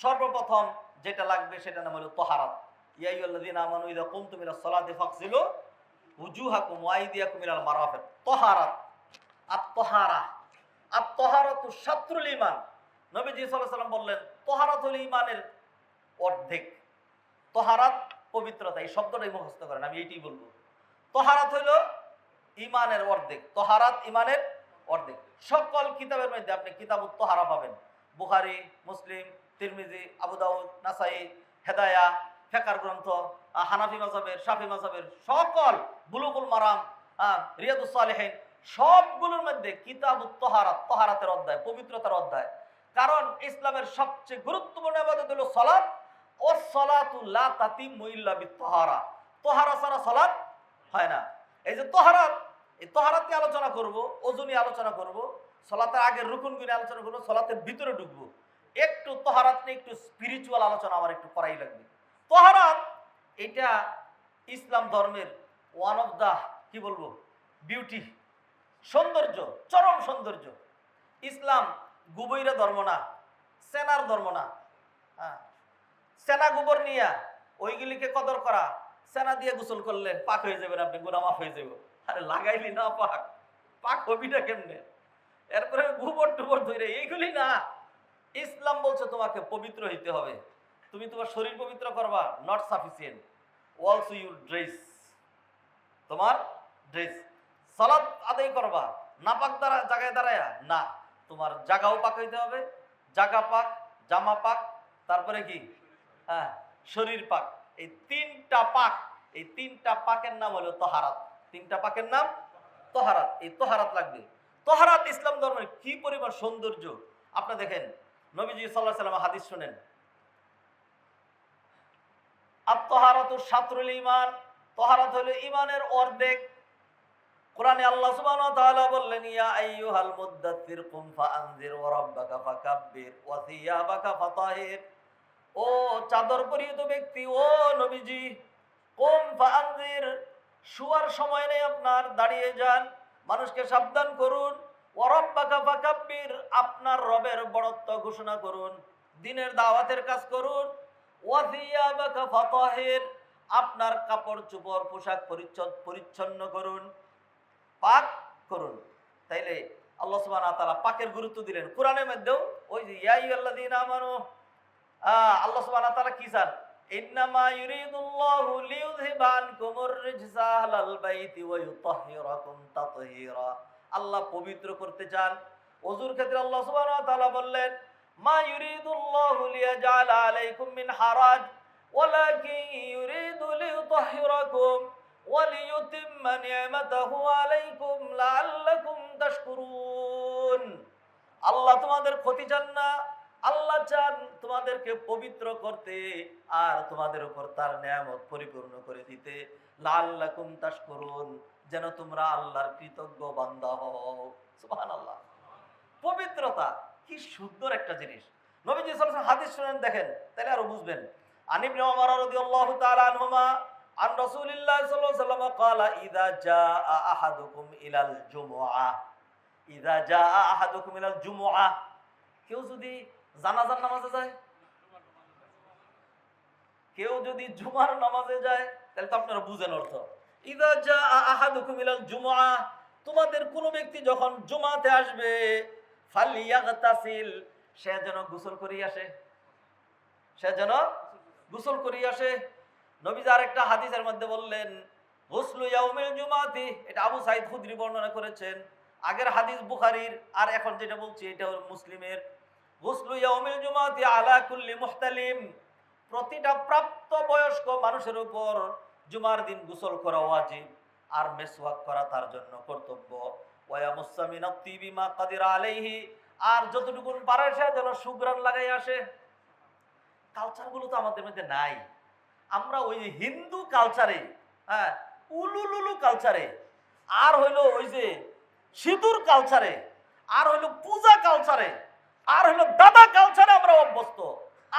সর্বপ্রথম যেটা লাগবে সেটা নাম হলো তাহারাত। ইয়া আইয়ুহাল্লাযীনা আমানু ইযা কুমতুম ইলাস সালাতি ফাগসিলু উজুহাকুম ওয়া আইদিয়াকুম ইলাল মারাফিক। তাহারাত, আত-তাহারা, আত-তাহারাতু শাতরুল ঈমান। নবীজি সাল্লাল্লাহু আলাইহি ওয়াসাল্লাম বললেন তাহারাত হলো ঈমানের অর্ধেক। তাহারাত পবিত্রতা, এই শব্দটাই মুখস্থ করেন, আমি এইটাই বলবো। তাহারাত হলো ঈমানের অর্ধেক, তাহারাত ঈমানের অর্ধেক। সকল কিতাবের মধ্যে আপনি কিতাবুত তাহারা পাবেন, বুখারী, মুসলিম, তিরমিজি, আবু দাউদ, নাসাই, হেদায়া, ফিকহ গ্রন্থ, হানাফি মাযহাবের, শাফি মাযহাবের সকল, বুলুগুল মারাম, রিয়াদুস সালিহিন, সবগুলোর মধ্যে কিতাবুত তাহারাত, তাহারাতের অধ্যায়, পবিত্রতার অধ্যায়। কারণ ইসলামের সবচেয়ে গুরুত্বপূর্ণ ইবাদত হলো সালাত। ওয়াস সালাতু লা তাতিম্মু ইল্লা বিত-তাহারা। তাহারা ছাড়া সালাত হয় না। এই যে তাহারাত, এই তাহারাত নিয়ে আলোচনা করব, ওযু নিয়ে আলোচনা করব, সালাতের আগের রুকুনগুলো নিয়ে আলোচনা করব, সালাতের ভিতরে ঢুকবো। একটু তাহারাত নিয়ে একটু স্পিরিচুয়াল আলোচনা আমার একটু করাই লাগবে। তাহারাত এটা ইসলাম ধর্মের ওয়ান অফ দা, কি বলবো, বিউটি, সৌন্দর্য, চরম সৌন্দর্য। ইসলাম গুবৈরা ধর্ম না, সেনার ধর্ম না। হ্যাঁ, সেনা গোবর নিয়া ওইগুলিকে কদর করা, সেনা দিয়ে গোসল করলে পাক হয়ে যাবেন আপনি, গুনাহ মাফ হয়ে যাবে। আরে লাগাইলি না পাক, পাক হবি না কেমনে? এরপরে গোবর টুবর ধরে এইগুলি না। ইসলাম বলছে তোমাকে পবিত্র হইতে হবে। তুমি তোমার শরীর পবিত্র করবা, not sufficient, also your dress, তোমার ড্রেস। সালাত আদায় করবা নাপাক দ্বারা জায়গায় দাঁড়ায়া না, তোমার জায়গাও পাক হইতে হবে, জায়গা পাক, জামা পাক, তারপরে কি, হ্যাঁ, শরীর পাক। এই তিনটা পাক, এই তিনটা পাকের নাম হলো তাহারাত। তিনটা পাকের নাম তাহারাত। এই তাহারাত লাগবে। তাহারাত ইসলাম ধর্মের কি পরিমাণ সৌন্দর্য আপনি দেখেন। নবীজি সাল্লাল্লাহু আলাইহি ওয়াসাল্লাম হাদিস শুনেন, আত-তাহারাতু শাতরুল ঈমান, তাহারাত হলো ঈমানের অর্ধেক। কোরআনে আল্লাহ সুবহানাহু ওয়া তাআলা বললেন, ইয়া আইয়ুহাল মুদ্দাথির কুম ফাআনজির ওয়া রাব্বাকা ফাকাব্বির ওয়া থিয়াবাকা ফাতাহির। ও চাদর পরিহিত ব্যক্তি, ও নবীজি, কুম ফাআনজির, শুয়ার সময় নেই আপনার, দাঁড়িয়ে যান, মানুষকে সাবধান করুন। ওয়া রাব্বাকা ফাকাব্বির, আপনার রবের বড়ত্ব ঘোষণা করুন, দ্বীনের দাওয়াতের কাজ করুন। ওয়া থিয়াবাকা ফাতাহির, আপনার কাপড় চোপড় পোশাক পরিচ্ছন্ন করুন, পাক করুন। তাইলে আল্লাহ সুবহানাহু ওয়া তাআলা পাকের গুরুত্ব দিলেন কোরআনের মধ্যেও। ওই যে ইয়া আইয়ুহাল্লাযীনা আমানু, আল্লাহ সুবহানাহু ওয়া তাআলা কি চান, ইন্নামা ইউরিদুল্লাহু লিইউযহিবা আনকুমুর রিজসা আহলাল বাইতি ওয়া ইউতাহহিরাকুম তাতহীরা। আল্লাহ পবিত্র করতে চান। ওযুর ক্ষেত্রে আল্লাহ সুবহানাহু ওয়া তাআলা বললেন, মা ইউরিদুল্লাহু লিয়াজআলা আলাইকুম মিন হারাজ ওয়ালাকিন ইউরিদু লিইউতাহহিরাকুম ওয়ালিয়ুতিম্মা নি'মাতাহু আলাইকুম লাআল্লাকুম তাশকুরুন। আল্লাহ তোমাদের ক্ষতি চান না, আল্লাহ চান তোমাদেরকে পবিত্র করতে আর তোমাদের উপর তার নিয়ামত পরিপূর্ণ করে দিতে। লাআল্লাকুম তাশকুরুন, যেন তোমরা আল্লাহর কৃতজ্ঞ বান্দা হও। সুবহানাল্লাহ। পবিত্রতা কি সুন্দর একটা জিনিস। নবীজি সাল্লাল্লাহু আলাইহি ওয়াসাল্লাম হাদিস শুনেন, দেখেন তাহলে আরো বুঝবেন। আন ইবনে ওমর রাদিয়াল্লাহু তাআলা আনহুমা আন রাসূলিল্লাহ সাল্লাল্লাহু আলাইহি ওয়াসাল্লাম ক্বালা ইযা জাআ আহাদুকুম ইলাল জুমআহ, ইযা জাআ আহাদুকুম ইলাল জুমআহ, কেউ যদি জানাজার নামাজে যায়, কেউ যদি জুমার নামাজে যায়, তাহলে তো আপনারা বুঝেন অর্থ। ইযা জাআ আহাদুকুম ইলাল জুমআহ, তোমাদের কোন ব্যক্তি যখন জুমাতে আসবে, ফালিয়াগতাসিল, সে যেন গোসল করিয়া আসে, সে যেন গোসল করিয়া আসে। নবীজি আরেকটা হাদিসের মধ্যে বললেন, গুসলু ইয়াউমিল জুমাতি, এটা আবু সাঈদ খুদরি বর্ণনা করেছেন। আগের হাদিস বুখারীর, আর এখন যেটা বলছি এটা হলো মুসলিমের। গুসলু ইয়াউমিল জুমাতি আলা কুল্লি মুহতালিম, প্রতিটা প্রাপ্ত বয়স্ক মানুষের উপর জুমার দিন গোসল করা ওয়াজিব, আর মেসওয়াক করা তার জন্য কর্তব্য। ওয়া ইয়ামুসসা মিনাত তিবি মা কাদিরা আলাইহি, আর যতটুকু পারে সে যেন সুঘ্রাণ লাগাই আসে। কালচারগুলো তো আমাদের মধ্যে নাই। আমরা ওই হিন্দু কালচারে, হ্যাঁ, উলুলুলু কালচারে, আর হইলো ওই যে সিঁদুর কালচারে, আর হইলো পূজা কালচারে, আর হইলো দাদা কালচারে আমরা অভ্যস্ত।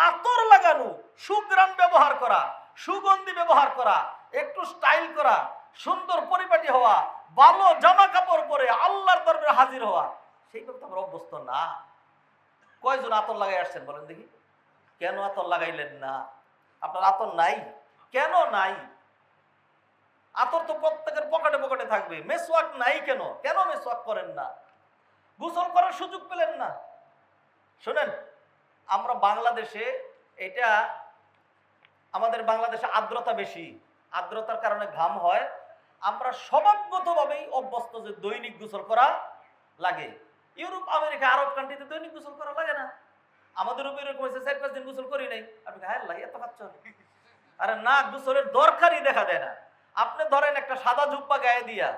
আতর লাগানো, সুঘ্রাণ ব্যবহার করা, সুগন্ধি ব্যবহার করা, একটু স্টাইল করা, সুন্দর পরিপাটি হওয়া, ভালো জামা কাপড় পরে আল্লাহর দরবারে হাজির হওয়া, সেইভাবে তো আমরা অভ্যস্ত না। কয়জন আতর লাগাই আসছেন বলেন দেখি? কেন আতর লাগাইলেন না? আপনার আতর নাই কেন? নাই আতর তো প্রত্যেকের পকেটে পকেটে থাকবে। মেসওয়াক নাই কেন? কেন মেসওয়াক করেন না? গোসল করার সুযোগ পেলেন না? শোনেন, আমরা বাংলাদেশে, এটা আমাদের বাংলাদেশে আর্দ্রতা বেশি, আর্দ্রতার কারণে ঘাম হয়। আমরা স্বভাবগতভাবেই অভ্যস্ত যে দৈনিক গোসল করা লাগে। ইউরোপ, আমেরিকা, আরব কান্ট্রিতে দৈনিক গোসল করা লাগে না। আমাদের উপর এরকম হয়েছে 4-5 দিন গোসল করি নাই, আপনি হ্যাঁ লাগে এত খাচ্ছ। আরে না, গোসলের দরকারই দেখা দেয় না। আপনি ধরেন একটা সাদা জুব্বা গায়ে দিয়া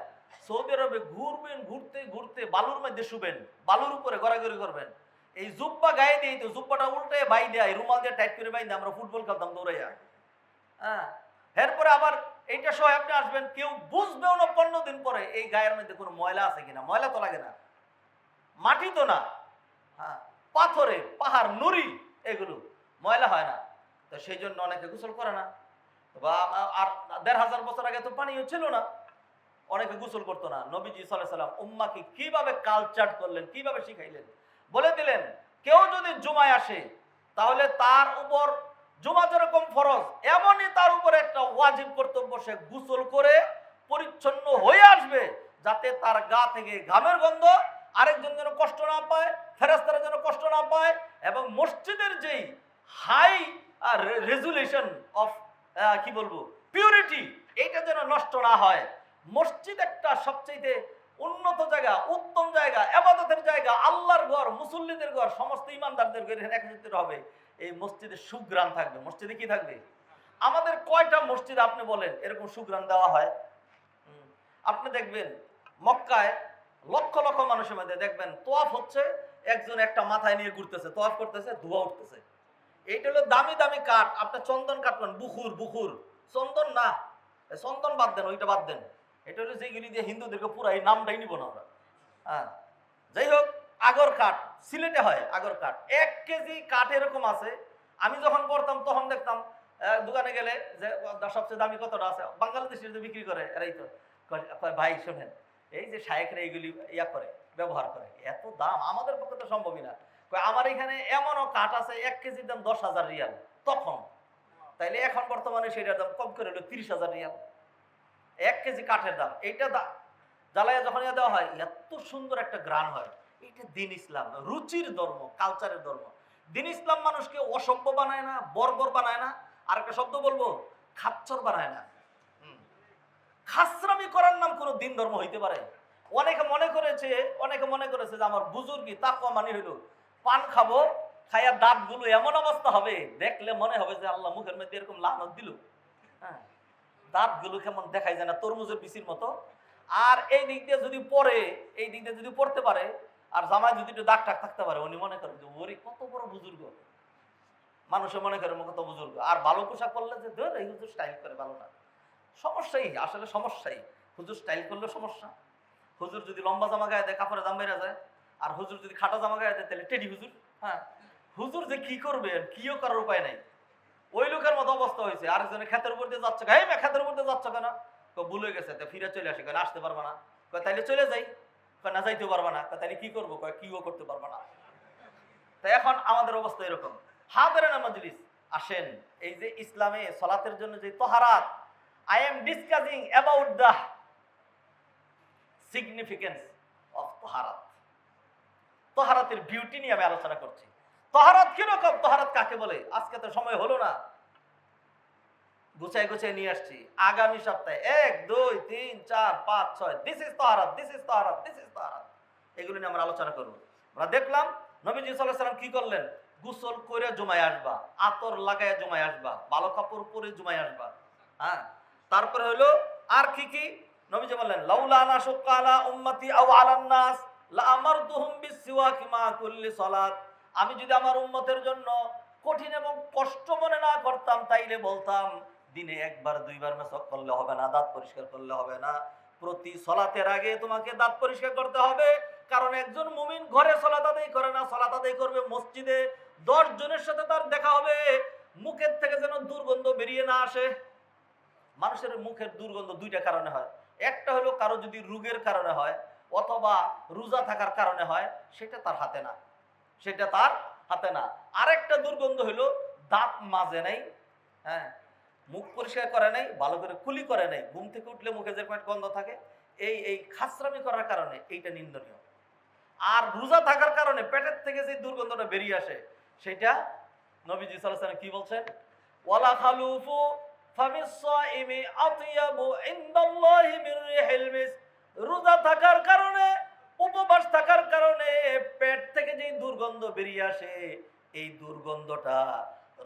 সৌদি আরবে ঘুরবেন, ঘুরতে ঘুরতে বালুর মধ্যে শুবেন, বালুর উপরে গড়াগড়ি করবেন। এই জুব্বা গায়ে দিয়ে, তো জুব্বাটা উল্টে বাই দেয়, রুমাল দিয়ে টাইট করে বাইন্দে আমরা ফুটবল খেলতাম দৌড়াইয়া। হ্যাঁ, এরপরে আবার এইটা সহ আপনি আসবেন, কেউ বুঝবেও না 15 দিন পরে এই গায়ের মধ্যে কোনো ময়লা আছে কিনা। ময়লা তো লাগে না, মাটি তো না, হ্যাঁ পাথরে পাহাড় নুড়ি, এগুলো ময়লা হয় না। তো সেই জন্য অনেকে গোসল করে না। বা আর 1500 বছর আগে তো পানিও ছিল না, অনেকে গোসল করতো না। নবীজি সাল্লাল্লাহু আলাইহি সাল্লাম উম্মাহকে কিভাবে কালচার করলেন, কিভাবে শিখাইলেন, বলে দিলেন কেউ যদি জুমায় আসে তাহলে তার উপর জুমা যেরকম ফরজ, এমনই তার উপর একটা ওয়াজিব কর্তব্য, সে গোসল করে পরিচ্ছন্ন হয়ে আসবে, যাতে তার গা থেকে ঘামের গন্ধ আরেকজন যেন কষ্ট না পায়, ফেরেশতারা যেন কষ্ট না পায়, এবং মসজিদের যেই হাই রেজুলেশন অফ কি বলবো পিউরিটি, এইটা যেন নষ্ট না হয়। মসজিদ একটা সবচেয়ে উন্নত জায়গা, উত্তম জায়গা, ইবাদতের জায়গা, আল্লাহর ঘর, মুসল্লিদের ঘর, সমস্ত ইমানদারদের ঘরে একত্রিত হবে। এই মসজিদে সুগ্রাণ থাকবে। মসজিদে কি থাকবে? আমাদের কয়টা মসজিদ আপনি বলেন এরকম সুগ্রাণ দেওয়া হয়? আপনি দেখবেন মক্কায় লক্ষ লক্ষ মানুষের মধ্যে দেখবেন তোয়াফ হচ্ছে, একজন একটা মাথায় নিয়ে ঘুরতেছে, তোয়াফ করতেছে, ধোঁয়া উঠতেছে। এইটা হলো দামি দামি কাঠ। আপনি চন্দন কাটবেন, বুখুর, বুখুর চন্দন না, চন্দন বাদ দেন, ওইটা বাদ দেন। এটা হলো যেগুলি দিয়ে হিন্দুদেরকে পুরো এই নামটাই নিব না আমরা। হ্যাঁ, যাই হোক, আগর কাঠ সিলেটে হয়, আগর কাঠ 1 কেজি কাঠ এরকম আছে। আমি যখন পড়তাম তখন দেখতাম দোকানে গেলে যে সবচেয়ে দামি কতটা আছে, বাংলাদেশের যে বিক্রি করে এরাই তো কয় ভাই শোনেন, এই যে শায়েখরা এইগুলি ইয়া করে, ব্যবহার করে, এত দাম আমাদের পক্ষে তো সম্ভবই না। আমার এখানে এমনও কাঠ আছে 1 কেজির দাম 10,000 রিয়াল তখন, তাইলে এখন বর্তমানে সেটার দাম কম করে হলো 30,000 রিয়াল 1 কেজি কাঠের দাম। এইটা জ্বালাইয়া যখন দেওয়া হয় এত সুন্দর একটা গ্রান হয়। এটা দিন ইসলাম, রুচির ধর্ম, কালচারের ধর্ম। দিন ইসলাম মানুষকে অসভ্য বানায় না, বর্বর বানায় না, আর একটা শব্দ বলবো, খাচ্চর বানায় না। খাসরামি করার নাম কোনো দিন ধর্ম হইতে পারে? অনেকে মনে করেছে যে আমার বুজুর্গি তাকওয়া মানে হইলো পান খাবো, খাইয়া দাঁতগুলো এমন অবস্থা হবে দেখলে মনে হবে যে আল্লাহ মুখের মধ্যে এরকম লানত দিল। হ্যাঁ, দাঁতগুলো কেমন দেখায় যায় না, তরমুজের বিচির মতো। আর এই দিক দিয়ে যদি পড়ে, এই দিক দিয়ে যদি পড়তে পারে, আর জামায় যদি একটু দাগ টাক থাকতে পারে, উনি মনে করেন যে ওরে কত বড় বুজুর্গ। মানুষে মনে করে কত বুজুর্গ। আর ভালো পোশাক পরলে যে ধর এই হুজুর স্টাইল করে, ভালো না। সমস্যাই, আসলে সমস্যাই। হুজুর স্টাইল করলেও সমস্যা। হুজুর যদি লম্বা জামা গায়ে দেয় কাপড়ের দাম বেড়ে যায়, আর হুজুর যদি খাটা জামা গায়ে দেয় তাহলে টেডি হুজুর। হ্যাঁ, হুজুর যে কি করবে, কিও করার উপায় নাই। ওই লোকের মতো অবস্থা হয়েছে। আরেকজনের ক্ষেতের উপর দিয়ে যাচ্ছে, হ্যাঁ ক্ষেতের উপর দিয়ে যাচ্ছ কেন? ভুলে গেছে, ফিরে চলে আসে, কেন আসতে পারবা না? তাইলে চলে যাই, না যাইতেও পারবা না, তাইলে কি করবো? কিও করতে পারবা না। তো এখন আমাদের অবস্থা এরকম। হাদিরিন মাজলিস, আসেন এই যে ইসলামে সালাতের জন্য যে তাহারাত, I am discussing about the significance of তাহারাত। তাহারাতের বিউটি নিয়ে আমি আলোচনা করছি। তাহারাত কিরকম, তাহারাত কাকে বলে? আজকে তো সময় হলো না, গুছাই গুছাই নিয়ে আসছি। আগামী সপ্তাহে 1, 2, 3, 4, 5, 6 দিস ইজ তাহারাত, দিস ইজ তাহারাত, দিস ইজ তাহারাত, এগুলো নিয়ে আমরা আলোচনা করব। আমরা দেখলাম নবীজি সাল্লাল্লাহু আলাইহি সাল্লাম কি করলেন? গোসল করে জুমায় আসবা, আতর লাগায় জুমায় আসবা, ভালো কাপড় পরে জুমায় আসবা। হ্যাঁ, তারপরে হলো আর কি কি নবীজি বললেন, লাউলা আনা শুক্কা আলা উম্মতি আও আলান নাস লা আমারতুহুম বিসওয়াকি মা কুল্লি সালাত। আমি যদি আমার উম্মতের জন্য কঠিন এবং কষ্ট মনে না করতাম, তাইলে বলতাম দিনে 1 বার 2 বার মেসওয়াক করলে হবে না, দাঁত পরিষ্কার করলে হবে না, প্রতি সালাতের আগে তোমাকে দাঁত পরিষ্কার করতে হবে। কারণ একজন মুমিন ঘরে সালাত আদায় করে না, সালাত আদায় করবে মসজিদে। 10 জনের সাথে তার দেখা হবে, মুখের থেকে যেন দুর্গন্ধ বেরিয়ে না আসে। মানুষের মুখের দুর্গন্ধ 2টা কারণে হয়। একটা হলো কারো যদি রোগের কারণে হয়, অথবা রোজা থাকার কারণে হয়, সেটা তার হাতে না, সেটা তার হাতে না। আরেকটা দুর্গন্ধ হলো দাঁত মাজে নাই, হ্যাঁ, মুখ পরিষ্কার করে নাই, ভালো করে কুলি করে নাই, ঘুম থেকে উঠলে মুখে যে গন্ধ থাকে, এই খাসরামি করার কারণে এইটা নিন্দনীয়। আর রোজা থাকার কারণে পেটের থেকে যে দুর্গন্ধটা বেরিয়ে আসে সেটা নবীজি সাল্লাল্লাহু আলাইহি ওয়াসাল্লাম কি বলছেন? ওয়ালা খালুফু ফামিস-সাইমি আতয়াবু ইনদাল্লাহি মির রিহিল মিস। রোজা থাকার কারণে, উপবাস থাকার কারণে পেট থেকে যে দুর্গন্ধ বেরিয়ে আসে, এই দুর্গন্ধটা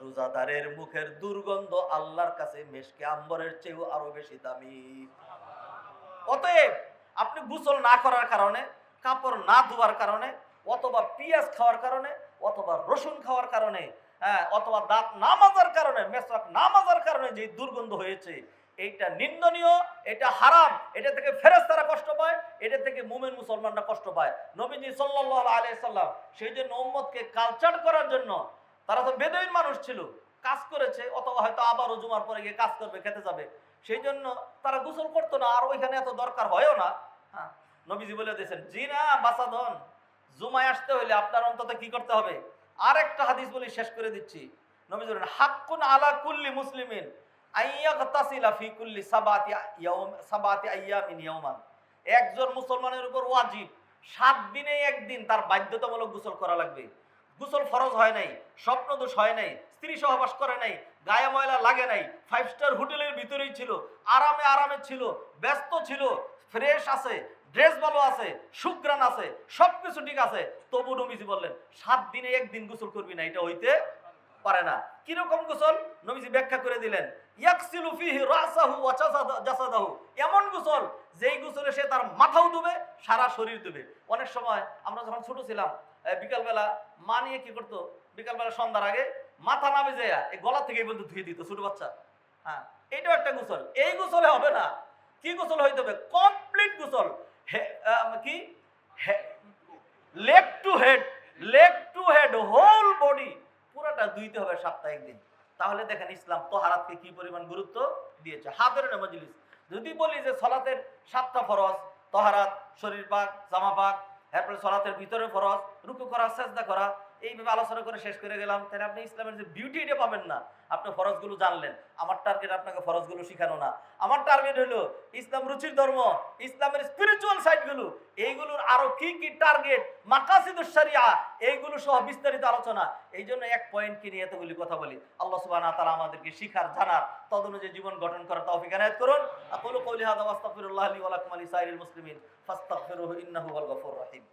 রোজাদারের মুখের দুর্গন্ধ আল্লাহর কাছে মেশকে আম্বরের চেয়েও আরো বেশি দামি। অতএব আপনি গোসল না করার কারণে, কাপড় না ধোয়ার কারণে, অথবা পেঁয়াজ খাওয়ার কারণে, অথবা রসুন খাওয়ার কারণে, হ্যাঁ, অথবা দাঁত না মাজার কারণে, মেসওয়াক না মাজার কারণে যে দুর্গন্ধ হয়েছে, এইটা নিন্দনীয়, এটা হারাম। এটা থেকে ফেরেশতারা কষ্ট পায়, এটা থেকে মুমিন মুসলমানরা কষ্ট পায়। নবীজি সাল্লাল্লাহু আলাইহি সাল্লাম সেই জন্য উম্মতকে কালচার করার জন্য, তারা তো বেদুইন মানুষ ছিল, কাজ করেছে, অথবা হয়তো আবারও জুমার পরে গিয়ে কাজ করবে, খেতে যাবে, সেই জন্য তারা গোসল করতো না, আর ওইখানে এত দরকার হয়ও না। হ্যাঁ, নবীজি বলে দিয়েছেন, জি না বাসাধন, জুমায় আসতে হইলে আপনার অন্তত কি করতে হবে। আর একটা হাদিস বলি, শেষ করে দিচ্ছি। নবীজি বলেন, হাক্কুন আলা কুল্লি মুসলিমিন আইয়াগতাসিলা ফি কুল্লি সাবাতি আইয়ামিন ইয়াওমান। একজন মুসলমানের উপর ওয়াজিব 7 দিনে একদিন তার বাধ্যতামূলক গোসল করা লাগবে। গোসল ফরজ হয় নাই, স্বপ্নদোষ হয় নাই, স্ত্রী সহবাস করে নাই, গায়ে ময়লা লাগে নাই, 5 স্টার হোটেলের ভিতরেই ছিল, আরামে আরামে ছিল, ব্যস্ত ছিল, ফ্রেশ আছে, ড্রেস ভালো আছে, সুগ্রাণ আছে, সবকিছু ঠিক আছে, তবু নবীজি বললেন 7 দিনে একদিন গোসল করবি না, এটা হইতে পারে না। কিরকম গোসল নবীজি ব্যাখ্যা করে দিলেন, ইয়াকসিলু ফিহি রাসাহু ওয়া জাসাদাহু। এমন গোসল যেই গোসলে সে তার মাথাও ধুবে, সারা শরীর ধুবে। অনেক সময় আমরা যখন ছোট ছিলাম, বিকালবেলা মা নিয়ে কি করতো, বিকালবেলা সন্ধ্যার আগে মাথা না ভেজে এই গলা থেকে এই পর্যন্ত ধুয়ে দিত ছোট বাচ্চা। হ্যাঁ, এটাও একটা গোসল। এই গোসলে হবে না, কি গোসল হইতে হবে? কমপ্লিট গোসল, কি leg to head, leg to head, whole body পুরোটা ধুইতে হবে সপ্তাহে একদিন। তাহলে দেখেন ইসলাম তাহারাতকে কি পরিমাণ গুরুত্ব দিয়েছে। হাদিরের মজলিস, যদি বলি যে সালাতের 7টা ফরজ, তাহারাত, শরীর পাক, জামা পাক, এরপরে সালাতের ভিতরে ফরজ, রুকু করা, সিজদা করা, এইভাবে আলোচনা করে শেষ করে গেলাম, তাহলে আপনি ইসলামের যে বিউটি এটা পাবেন না। আপনি ফরজগুলো জানলেন, আমার টার্গেট আপনাকে ফরজগুলো শিখানো না। আমার টার্গেট হলো ইসলাম রুচির ধর্ম, ইসলামের স্পিরিচুয়াল সাইডগুলো, এইগুলোর আরো কি কি টার্গেট, মাকাসিদুশ শরিয়া, এইগুলো সহ বিস্তারিত আলোচনা। এই জন্য এক পয়েন্ট কি নিয়ে এতগুলি কথা বলি। আল্লাহ সুবহানাহু ওয়া তাআলা আমাদেরকে শিখার, জানার, তদনুযায়ী জীবন গঠন করার তৌফিক এনায়েত করুন। আকুলু কওলি হাযা ওয়া আস্তাগফিরুল্লাহ লি ওয়া লাকুম ওয়া লিসাইরিল মুসলিমিন ফাস্তাগফিরুহু ইন্নাহু হুয়াল গফুরুর রহিম।